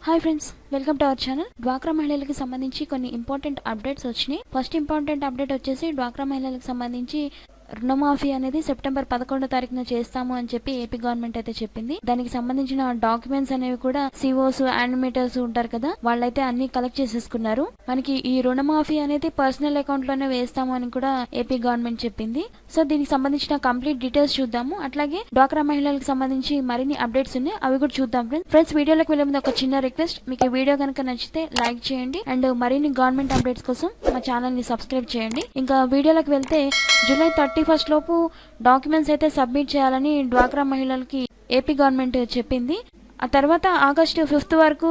Hi friends, welcome to our channel. డ్వాక్రా మహిళలకు సంబంధించి కొన్ని ఇంపార్టెంట్ అప్డేట్స్ వచ్చినాయి. ఫస్ట్ ఇంపార్టెంట్ అప్డేట్ వచ్చేసి డ్వాక్రా మహిళలకు సంబంధించి రుణమాఫీ అనేది సెప్టెంబర్ 11వ తారీఖున చేస్తాము అని చెప్పి ఏపీ గవర్నమెంట్ అయితే చెప్పింది. దానికి సంబంధించిన డాక్యుమెంట్స్ అనేవి కూడా సిఓస్ యానిమేటర్స్ ఉంటారు కదా, వాళ్ళైతే అన్ని కలెక్ట్ చేసేసుకున్నారు. మనకి ఈ రుణమాఫీ అనేది పర్సనల్ అకౌంట్ లోనే వేస్తాము అని కూడా ఏపీ గవర్నమెంట్ చెప్పింది. సో దీనికి సంబంధించిన కంప్లీట్ డీటెయిల్స్ చూద్దాము. అట్లాగే డ్వాక్రా మహిళలకు సంబంధించి మరిన్ని అప్డేట్స్ ఉన్నాయి, అవి కూడా చూద్దాం. ఫ్రెండ్స్ వీడియోలోకి వెళ్లే ముందు ఒక చిన్న రిక్వెస్ట్, మీకు ఈ వీడియో కనుక నచ్చితే లైక్ చేయండి అండ్ మరిన్ని గవర్నమెంట్ అప్డేట్స్ కోసం మా ఛానల్ ని సబ్స్క్రైబ్ చేయండి. ఇంకా వీడియోలోకి వెళ్తే జూలై 31 లోపు డాక్యుమెంట్స్ అయితే సబ్మిట్ చేయాలని డ్వాక్రా మహిళలకి ఏపీ గవర్నమెంట్ చెప్పింది. ఆ తర్వాత ఆగస్టు 5 వరకు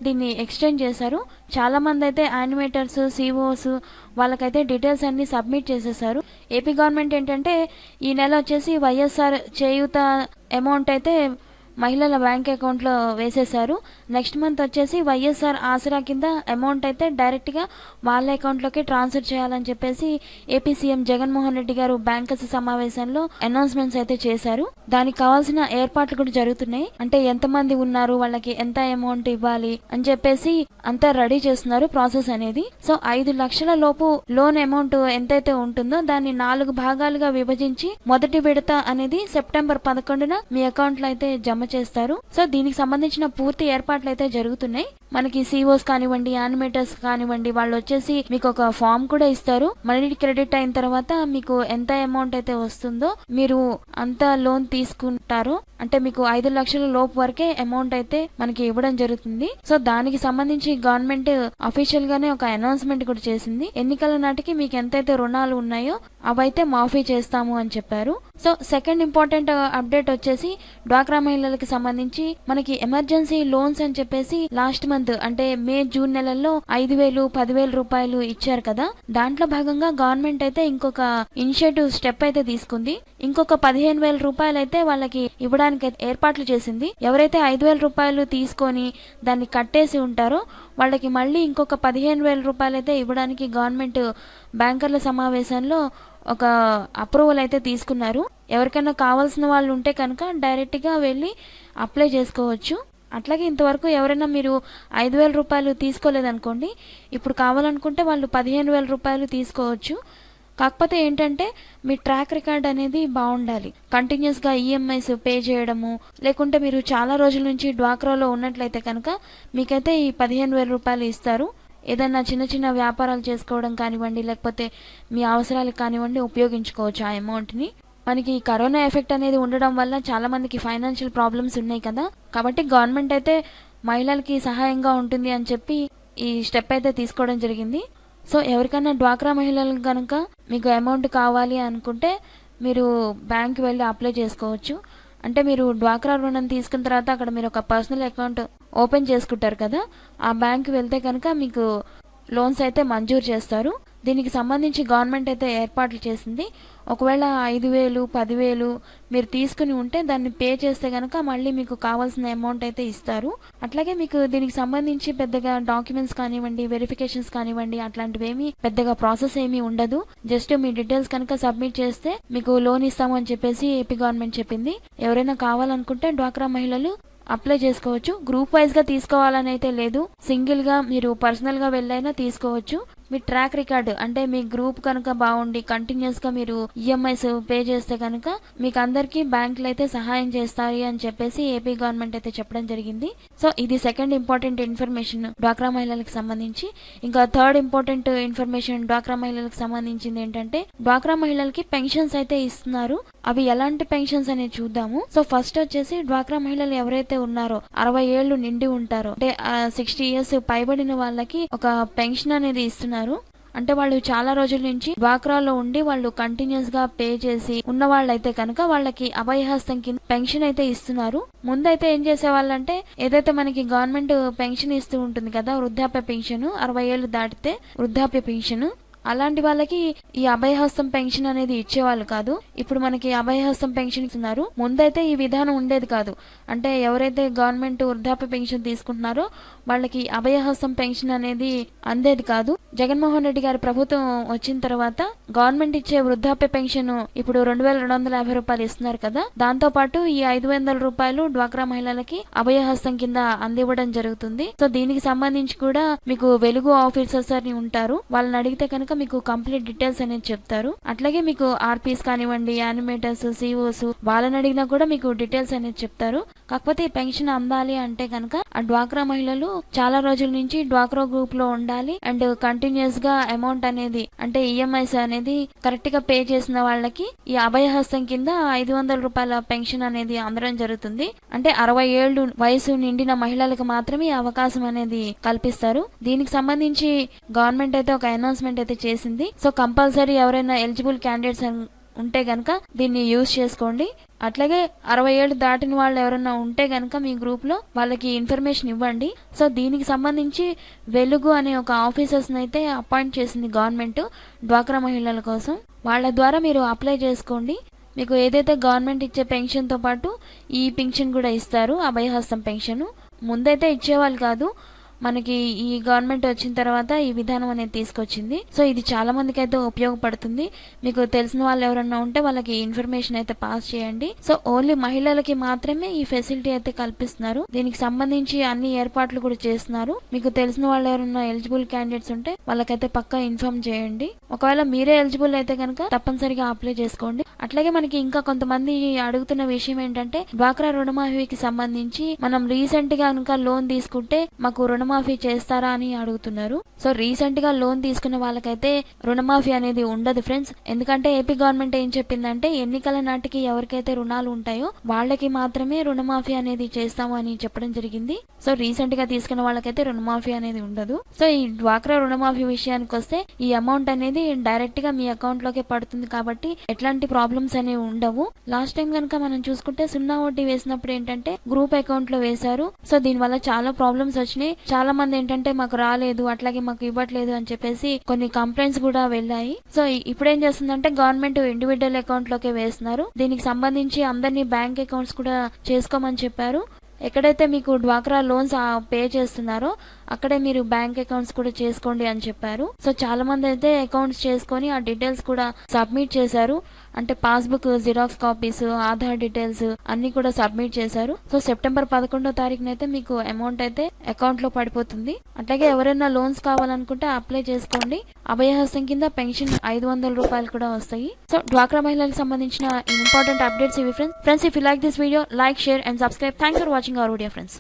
దీన్ని ఎక్స్టెండ్ చేశారు. చాలా మంది అయితే యానిమేటర్స్, సిఓస్ వాళ్ళకైతే డీటెయిల్స్ అన్ని సబ్మిట్ చేసేసారు. ఏపీ గవర్నమెంట్ ఏంటంటే ఈ నెల వచ్చేసి వైఎస్ఆర్ చేయూత అమౌంట్ అయితే మహిళల బ్యాంక్ అకౌంట్ లో వేసేశారు. నెక్స్ట్ మంత్ వచ్చేసి వైఎస్ఆర్ ఆసరా కింద అమౌంట్ అయితే డైరెక్ట్ గా వాళ్ళ అకౌంట్ లోకి ట్రాన్స్ఫర్ చేయాలని చెప్పేసి ఏపీ సీఎం జగన్మోహన్ రెడ్డి గారు బ్యాంకర్స్ సమావేశంలో అనౌన్స్మెంట్స్ అయితే చేశారు. దానికి కావాల్సిన ఏర్పాట్లు కూడా జరుగుతున్నాయి. అంటే ఎంతమంది ఉన్నారు, వాళ్ళకి ఎంత అమౌంట్ ఇవ్వాలి అని చెప్పేసి అంతా రెడీ చేస్తున్నారు ప్రాసెస్ అనేది. సో 5 లక్షల లోపు లోన్ అమౌంట్ ఎంతైతే ఉంటుందో దాన్ని 4 భాగాలుగా విభజించి మొదటి విడత అనేది సెప్టెంబర్ 11న మీ అకౌంట్ లో అయితే జమ చేస్తారు. సో దీనికి సంబంధించిన పూర్తి ఏర్పాట్లు అయితే జరుగుతున్నాయి. మనకి సిఓస్ కానివ్వండి, యానిమేటర్స్ కానివ్వండి, వాళ్ళు వచ్చేసి మీకు ఒక ఫామ్ కూడా ఇస్తారు. మనీ క్రెడిట్ అయిన తర్వాత మీకు ఎంత అమౌంట్ అయితే వస్తుందో మీరు అంత లోన్ తీసుకుంటారు. అంటే మీకు 5 లక్షల లోపు వరకే అమౌంట్ అయితే మనకి ఇవ్వడం జరుగుతుంది. సో దానికి సంబంధించి గవర్నమెంట్ అఫీషియల్ గానే ఒక అనౌన్స్మెంట్ కూడా చేసింది. ఎన్నికల నాటికి మీకు ఎంతైతే రుణాలు ఉన్నాయో అవైతే మాఫీ చేస్తాము అని చెప్పారు. సో సెకండ్ ఇంపార్టెంట్ అప్డేట్ వచ్చేసి డ్వాక్రా మహిళలకు సంబంధించి మనకి ఎమర్జెన్సీ లోన్స్ అని చెప్పేసి లాస్ట్ మంత్ అంటే మే జూన్ నెలల్లో 5,000, 10,000 రూపాయలు ఇచ్చారు కదా. దాంట్లో భాగంగా గవర్నమెంట్ అయితే ఇంకొక ఇనిషియేటివ్ స్టెప్ అయితే తీసుకుంది. ఇంకొక 15,000 రూపాయలు అయితే వాళ్ళకి ఇవ్వడానికి ఏర్పాట్లు చేసింది. ఎవరైతే 5,000 రూపాయలు తీసుకొని దాన్ని కట్టేసి ఉంటారో వాళ్ళకి మళ్ళీ ఇంకొక 15,000 రూపాయలు అయితే ఇవ్వడానికి గవర్నమెంట్ బ్యాంకర్ల సమావేశంలో ఒక అప్రూవల్ అయితే తీసుకున్నారు. ఎవరికైనా కావాల్సిన వాళ్ళు ఉంటే కనుక డైరెక్ట్ గా వెళ్ళి అప్లై చేసుకోవచ్చు. అట్లాగే ఇంతవరకు ఎవరైనా మీరు 5,000 రూపాయలు తీసుకోలేదనుకోండి, ఇప్పుడు కావాలనుకుంటే వాళ్ళు 15,000 రూపాయలు తీసుకోవచ్చు. కాకపోతే ఏంటంటే మీ ట్రాక్ రికార్డ్ అనేది బాగుండాలి. కంటిన్యూస్ గా ఈఎంఐస్ పే చేయడము, లేకుంటే మీరు చాలా రోజుల నుంచి డ్వాక్రాలో ఉన్నట్లయితే కనుక మీకైతే ఈ 15,000 రూపాయలు ఇస్తారు. ఏదైనా చిన్న చిన్న వ్యాపారాలు చేసుకోవడం కానివ్వండి, లేకపోతే మీ అవసరాలకు కానివ్వండి ఉపయోగించుకోవచ్చు ఆ అమౌంట్ ని. మనకి కరోనా ఎఫెక్ట్ అనేది ఉండడం వల్ల చాలా మందికి ఫైనాన్షియల్ ప్రాబ్లమ్స్ ఉన్నాయి కదా, కాబట్టి గవర్నమెంట్ అయితే మహిళలకి సహాయంగా ఉంటుంది అని చెప్పి ఈ స్టెప్ అయితే తీసుకోవడం జరిగింది. సో ఎవరికైనా డ్వాక్రా మహిళలకు కనుక మీకు అమౌంట్ కావాలి అనుకుంటే మీరు బ్యాంక్ వెళ్ళి అప్లై చేసుకోవచ్చు. అంటే మీరు డ్వాక్రా రుణం తీసుకున్న తర్వాత అక్కడ మీరు ఒక పర్సనల్ అకౌంట్ ఓపెన్ చేసుకుంటారు కదా, ఆ బ్యాంక్ వెళ్తే కనుక మీకు లోన్స్ అయితే మంజూరు చేస్తారు. దీనికి సంబంధించి గవర్నమెంట్ అయితే ఏర్పాట్లు చేసింది. ఒకవేళ 5,000, 10,000 మీరు తీసుకుని ఉంటే దాన్ని పే చేస్తే కనుక మళ్ళీ మీకు కావాల్సిన అమౌంట్ అయితే ఇస్తారు. అట్లాగే మీకు దీనికి సంబంధించి పెద్దగా డాక్యుమెంట్స్ కానివ్వండి, వెరిఫికేషన్స్ కానివ్వండి, అట్లాంటివేమీ పెద్దగా ప్రాసెస్ ఏమీ ఉండదు. జస్ట్ మీ డీటెయిల్స్ కనుక సబ్మిట్ చేస్తే మీకు లోన్ ఇస్తాము అని చెప్పేసి ఏపీ గవర్నమెంట్ చెప్పింది. ఎవరైనా కావాలనుకుంటే డ్వాక్రా మహిళలు అప్లై చేసుకోవచ్చు. గ్రూప్ వైజ్ గా తీసుకోవాలని అయితే లేదు, సింగిల్ గా మీరు పర్సనల్ గా వెళ్ళైనా తీసుకోవచ్చు. మీ ట్రాక్ రికార్డ్ అంటే మీ గ్రూప్ కనుక బాగుండి కంటిన్యూస్ గా మీరు ఈఎంఐస్ పే చేస్తే కనుక మీకు అందరికి బ్యాంకులు అయితే సహాయం చేస్తాయి అని చెప్పేసి ఏపీ గవర్నమెంట్ అయితే చెప్పడం జరిగింది. సో ఇది సెకండ్ ఇంపార్టెంట్ ఇన్ఫర్మేషన్ డ్వాక్రా మహిళలకు సంబంధించి. ఇంకా థర్డ్ ఇంపార్టెంట్ ఇన్ఫర్మేషన్ డ్వాక్రా మహిళలకు సంబంధించింది ఏంటంటే డ్వాక్రా మహిళలకి పెన్షన్స్ అయితే ఇస్తున్నారు. అవి ఎలాంటి పెన్షన్స్ అనేది చూద్దాము. సో ఫస్ట్ వచ్చేసి డ్వాక్రా మహిళలు ఎవరైతే ఉన్నారో 60 ఏళ్లు నిండి ఉంటారో అంటే 60 ఇయర్స్ పైబడిన వాళ్ళకి ఒక పెన్షన్ అనేది ఇస్తున్నారు. అంటే వాళ్ళు చాలా రోజుల నుంచి డ్వాక్రాలో ఉండి వాళ్ళు కంటిన్యూస్ గా పే చేసి ఉన్న వాళ్ళైతే కనుక వాళ్ళకి అభయహస్తం కింద పెన్షన్ అయితే ఇస్తున్నారు. ముందైతే ఏం చేసేవాళ్ళంటే ఏదైతే మనకి గవర్నమెంట్ పెన్షన్ ఇస్తూ ఉంటుంది కదా, వృద్ధాప్య పెన్షన్, 60 ఏళ్లు దాటితే వృద్ధాప్య పెన్షన్, అలాంటి వాళ్ళకి ఈ అభయహస్తం పెన్షన్ అనేది ఇచ్చేవాళ్ళు కాదు. ఇప్పుడు మనకి అభయహస్తం పెన్షన్ ఇస్తున్నారు. ముందైతే ఈ విధానం ఉండేది కాదు. అంటే ఎవరైతే గవర్నమెంట్ వృద్ధాప్య పెన్షన్ తీసుకుంటున్నారో వాళ్ళకి అభయహస్తం పెన్షన్ అనేది అందేది కాదు. జగన్మోహన్ రెడ్డి గారి ప్రభుత్వం వచ్చిన తర్వాత గవర్నమెంట్ ఇచ్చే వృద్ధాప్య పెన్షన్ ఇప్పుడు 2250 రూపాయలు ఇస్తున్నారు కదా, దాంతో పాటు ఈ 500 రూపాయలు డ్వాక్రా మహిళలకి అభయహస్తం కింద అందివ్వడం జరుగుతుంది. సో దీనికి సంబంధించి కూడా మీకు వెలుగు ఆఫీసర్స్ అని ఉంటారు, వాళ్ళని అడిగితే కనుక మీకు కంప్లీట్ డీటెయిల్స్ అనేది చెప్తారు. అట్లాగే మీకు ఆర్పీస్ కానివ్వండి, యానిమేటర్స్, సిఓస్ వాళ్ళని అడిగినా కూడా మీకు డీటెయిల్స్ అనేది చెప్తారు. కాకపోతే ఈ పెన్షన్ అందాలి అంటే కనుక ఆ డ్వాక్రా మహిళలు చాలా రోజుల నుంచి డ్వాక్రా గ్రూప్ లో ఉండాలి అండ్ కంటిన్యూస్ గా అమౌంట్ అనేది అంటే ఈఎంఐస్ అనేది కరెక్ట్ గా పే చేసిన వాళ్ళకి ఈ అభయహస్తం కింద 500 రూపాయల పెన్షన్ అనేది అందడం జరుగుతుంది. అంటే 60 ఏళ్లు వయసు నిండిన మహిళలకు మాత్రమే ఈ అవకాశం అనేది కల్పిస్తారు. దీనికి సంబంధించి గవర్నమెంట్ అయితే ఒక అనౌన్స్మెంట్ అయితే చేసింది. సో కంపల్సరీ ఎవరైనా ఎలిజిబుల్ క్యాండిడేట్స్ ఉంటే గనక దీన్ని యూజ్ చేసుకోండి. అట్లాగే 60 ఏళ్ళు దాటిన వాళ్ళు ఎవరైనా ఉంటే గనక మీ గ్రూప్ లో వాళ్ళకి ఇన్ఫర్మేషన్ ఇవ్వండి. సో దీనికి సంబంధించి వెలుగు అనే ఒక ఆఫీసర్స్ అయితే అపాయింట్ చేసింది గవర్నమెంట్ డ్వాక్రా మహిళల కోసం. వాళ్ళ ద్వారా మీరు అప్లై చేసుకోండి. మీకు ఏదైతే గవర్నమెంట్ ఇచ్చే పెన్షన్ తో పాటు ఈ పెన్షన్ కూడా ఇస్తారు, అభయహస్తం పెన్షన్. ముందైతే ఇచ్చేవాళ్ళు కాదు, మనకి ఈ గవర్నమెంట్ వచ్చిన తర్వాత ఈ విధానం అనేది తీసుకొచ్చింది. సో ఇది చాలా మందికి అయితే ఉపయోగపడుతుంది. మీకు తెలిసిన వాళ్ళు ఎవరన్నా ఉంటే వాళ్ళకి ఇన్ఫర్మేషన్ అయితే పాస్ చేయండి. సో ఓన్లీ మహిళలకి మాత్రమే ఈ ఫెసిలిటీ అయితే కల్పిస్తున్నారు. దీనికి సంబంధించి అన్ని ఏర్పాట్లు కూడా చేస్తున్నారు. మీకు తెలిసిన వాళ్ళు ఎవరన్నా ఎలిజిబుల్ క్యాండిడేట్స్ ఉంటే వాళ్ళకైతే పక్కా ఇన్ఫార్మ్ చేయండి. ఒకవేళ మీరే ఎలిజిబుల్ అయితే కనుక తప్పనిసరిగా అప్లై చేసుకోండి. అట్లాగే మనకి ఇంకా కొంతమంది అడుగుతున్న విషయం ఏంటంటే డ్వాక్రా రుణమాఫీకి సంబంధించి మనం రీసెంట్ గా కనుక లోన్ తీసుకుంటే మాకు రుణమాఫీ చేస్తారా అని అడుగుతున్నారు. సో రీసెంట్ గా లోన్ తీసుకున్న వాళ్ళకైతే రుణమాఫీ అనేది ఉండదు ఫ్రెండ్స్. ఎందుకంటే ఏపీ గవర్నమెంట్ ఏం చెప్పిందంటే ఎన్నికల నాటికి ఎవరికైతే రుణాలు ఉంటాయో వాళ్ళకి మాత్రమే రుణమాఫీ అనేది చేస్తాము అని చెప్పడం జరిగింది. సో రీసెంట్ గా తీసుకున్న వాళ్ళకైతే రుణమాఫీ అనేది ఉండదు. సో ఈ డ్వాక్రా రుణమాఫీ విషయానికి వస్తే ఈ అమౌంట్ అనేది డైరెక్ట్ గా మీ అకౌంట్ లోకి పడుతుంది కాబట్టి ఎట్లాంటి ప్రాబ్లమ్స్ అనేవి ఉండవు. లాస్ట్ టైం కనుక మనం చూసుకుంటే 0 వడ్డీ వేసినప్పుడు ఏంటంటే గ్రూప్ అకౌంట్ లో వేశారు. సో దీని వల్ల చాలా ప్రాబ్లమ్స్ వచ్చినాయి. చాలా మంది ఏంటంటే మాకు రాలేదు, అట్లాగే మాకు ఇవ్వట్లేదు అని చెప్పేసి కొన్ని కంప్లైంట్స్ కూడా వెళ్ళాయి. సో ఇప్పుడు ఏం చేస్తుందంటే గవర్నమెంట్ ఇండివిజువల్ అకౌంట్ లోకే వేస్తున్నారు. దీనికి సంబంధించి అందరినీ బ్యాంక్ అకౌంట్స్ కూడా చేసుకోమని చెప్పారు. ఎక్కడైతే మీకు డ్వాక్రా లోన్స్ పే చేస్తున్నారో అక్కడే మీరు బ్యాంక్ అకౌంట్స్ కూడా చేసుకోండి అని చెప్పారు. సో చాలా మంది అయితే అకౌంట్స్ చేసుకొని ఆ డీటెయిల్స్ కూడా సబ్మిట్ చేశారు. అంటే passbook xerox copies, Aadhaar details అన్ని కూడా సబ్మిట్ చేశారు. సో సెప్టెంబర్ 11వ తారీఖున అయితే మీకు అమౌంట్ అయితే అకౌంట్ లో పడిపోతుంది. అట్లాగే ఎవరైనా లోన్స్ కావాలనుకుంటే అప్లై చేసుకోండి. అభయహస్తం కింద పెన్షన్ 500 రూపాయలు కూడా వస్తాయి. సో డ్వాక్రా మహిళలకు సంబంధించిన ఇంపార్టెంట్ అప్డేట్స్ ఇవి friends. If you like this video, like, share and subscribe. Thanks for watching our video friends.